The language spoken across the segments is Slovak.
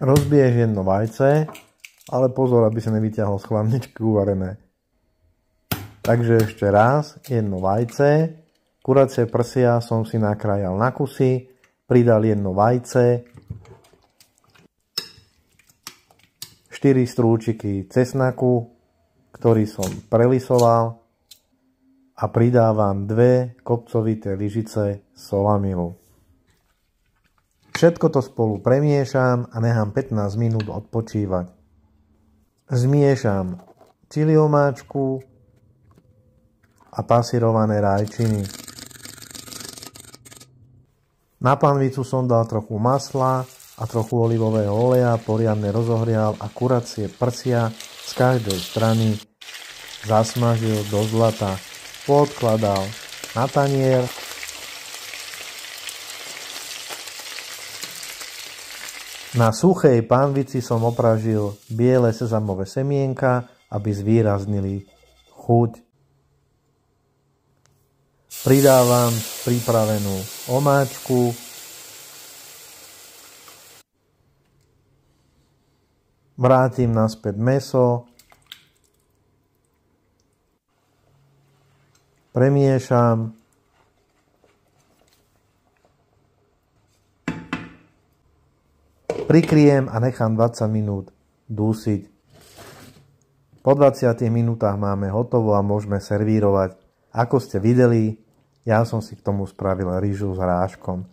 Rozbiješ jedno vajce, ale pozor, aby sa nevyťahlo z chladničky uvarené. Takže ešte raz, jedno vajce, kuracie prsia som si nakrájal na kusy, pridal jedno vajce, 4 strúčiky cesnaku, ktorý som prelisoval a pridávam 2 kopcovité lyžice solamilu. Všetko to spolu premiešam a nechám 15 minút odpočívať. Zmiešam čili omáčku a pasírované rajčiny. Na panvicu som dal trochu masla a trochu olivového oleja, poriadne rozohrial a kuracie prsia z každej strany zasmažil do zlata. Podkladal na tanier. Na suchej panvici som opražil biele sezamové semienka, aby zvýraznili chuť. Pridávam pripravenú omáčku. Vrátim naspäť mäso. Premiešam. Prikryjem a nechám 20 minút dusiť. Po 20 minútach máme hotovo a môžeme servírovať. Ako ste videli, ja som si k tomu spravil rýžu s hráškom.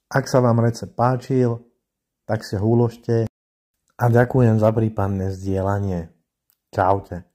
Ak sa vám recept páčil, tak si ho uložte a ďakujem za prípadné zdieľanie. Čaute.